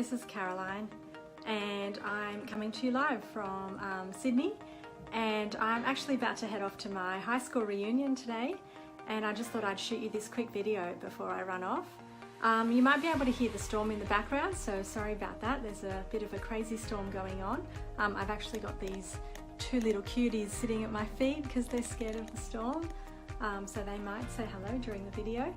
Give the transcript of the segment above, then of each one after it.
this is Caroline and I'm coming to you live from Sydney, and I'm actually about to head off to my high school reunion today, and I just thought I'd shoot you this quick video before I run off. You might be able to hear the storm in the background, so sorry about that. There's a bit of a crazy storm going on. I've actually got these two little cuties sitting at my feet because they're scared of the storm, so they might say hello during the video.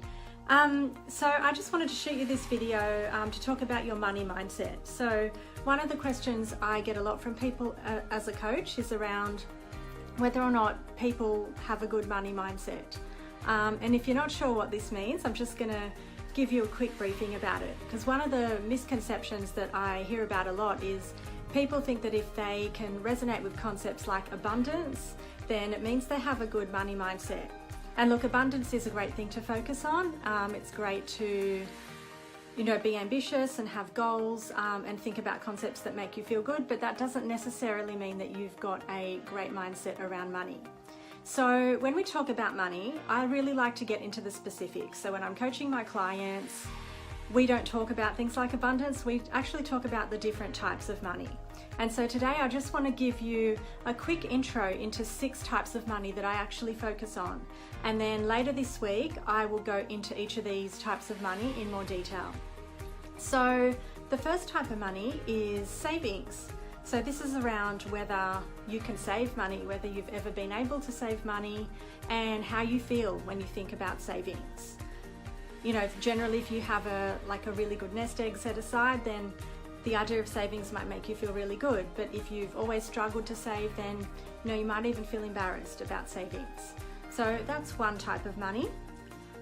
So I just wanted to shoot you this video to talk about your money mindset. So one of the questions I get a lot from people as a coach is around whether or not people have a good money mindset. And if you're not sure what this means, I'm just going to give you a quick briefing about it, because one of the misconceptions that I hear about a lot is people think that if they can resonate with concepts like abundance, then it means they have a good money mindset. And look, abundance is a great thing to focus on. It's great to, be ambitious and have goals and think about concepts that make you feel good, but that doesn't necessarily mean that you've got a great mindset around money. So when we talk about money, I really like to get into the specifics. So when I'm coaching my clients, we don't talk about things like abundance, we actually talk about the different types of money. And so today I just want to give you a quick intro into 6 types of money that I actually focus on. And then later this week, I will go into each of these types of money in more detail. So the first type of money is savings. So this is around whether you can save money, whether you've ever been able to save money, and how you feel when you think about savings. Generally if you have a really good nest egg set aside, then the idea of savings might make you feel really good. But if you've always struggled to save, then you might even feel embarrassed about savings. So that's one type of money.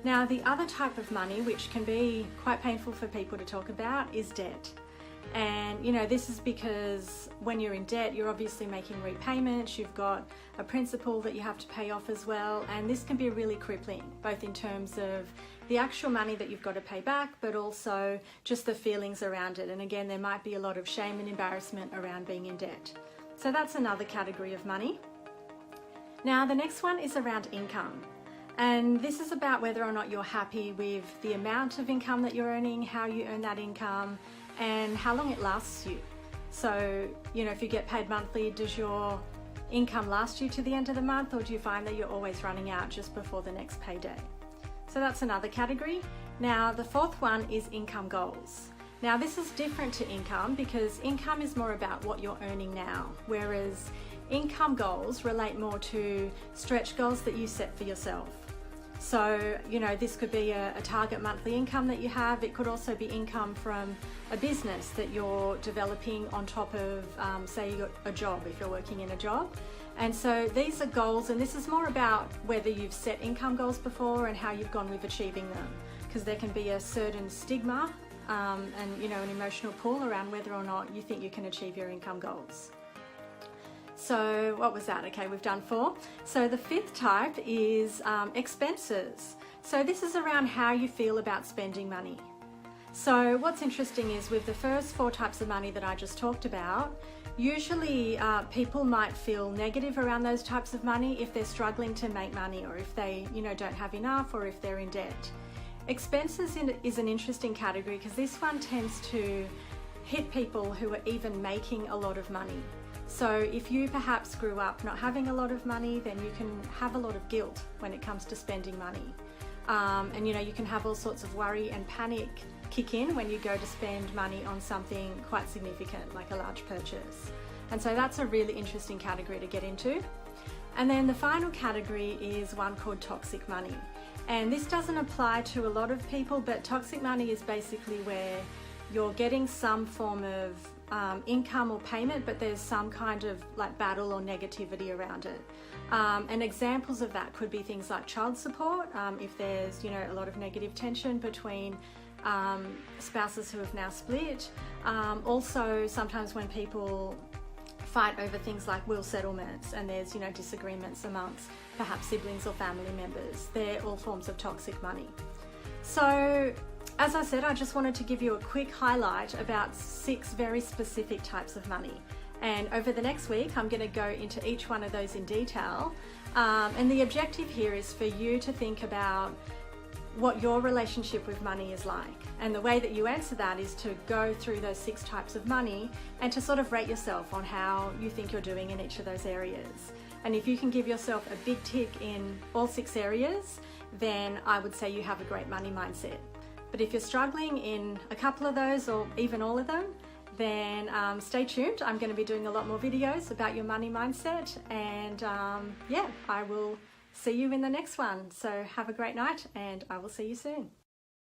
Now the other type of money, which can be quite painful for people to talk about, is debt. And this is because when you're in debt, you're obviously making repayments, you've got a principal that you have to pay off as well, and this can be really crippling, both in terms of the actual money that you've got to pay back, but also just the feelings around it. And again, there might be a lot of shame and embarrassment around being in debt. So that's another category of money. Now the next one is around income. And this is about whether or not you're happy with the amount of income that you're earning, how you earn that income, and how long it lasts you. So, if you get paid monthly, does your income last you to the end of the month, or do you find that you're always running out just before the next payday? So that's another category. Now, the fourth one is income goals. Now, this is different to income because income is more about what you're earning now, whereas income goals relate more to stretch goals that you set for yourself. So, this could be a target monthly income that you have. It could also be income from a business that you're developing on top of, say you got a job, if you're working in a job. And so these are goals, and this is more about whether you've set income goals before and how you've gone with achieving them, because there can be a certain stigma and an emotional pull around whether or not you think you can achieve your income goals. So what was that? Okay, we've done 4. So the 5th type is expenses. So this is around how you feel about spending money. So what's interesting is with the first 4 types of money that I just talked about, usually people might feel negative around those types of money if they're struggling to make money, or if they don't have enough, or if they're in debt. Expenses is an interesting category because this one tends to hit people who are even making a lot of money. So if you perhaps grew up not having a lot of money, then you can have a lot of guilt when it comes to spending money. And you can have all sorts of worry and panic kick in when you go to spend money on something quite significant, like a large purchase. And so that's a really interesting category to get into. And then the final category is one called toxic money. And this doesn't apply to a lot of people, but toxic money is basically where you're getting some form of income or payment, but there's some kind of battle or negativity around it. And examples of that could be things like child support, if there's a lot of negative tension between spouses who have now split. Also sometimes when people fight over things like will settlements and there's disagreements amongst perhaps siblings or family members, they're all forms of toxic money. So as I said, I just wanted to give you a quick highlight about 6 very specific types of money. And over the next week, I'm going to go into each one of those in detail. And the objective here is for you to think about what your relationship with money is like. And the way that you answer that is to go through those 6 types of money and to sort of rate yourself on how you think you're doing in each of those areas. And if you can give yourself a big tick in all 6 areas, then I would say you have a great money mindset. But if you're struggling in a couple of those or even all of them, then stay tuned. I'm going to be doing a lot more videos about your money mindset, and yeah, I will see you in the next one. So have a great night, and I will see you soon.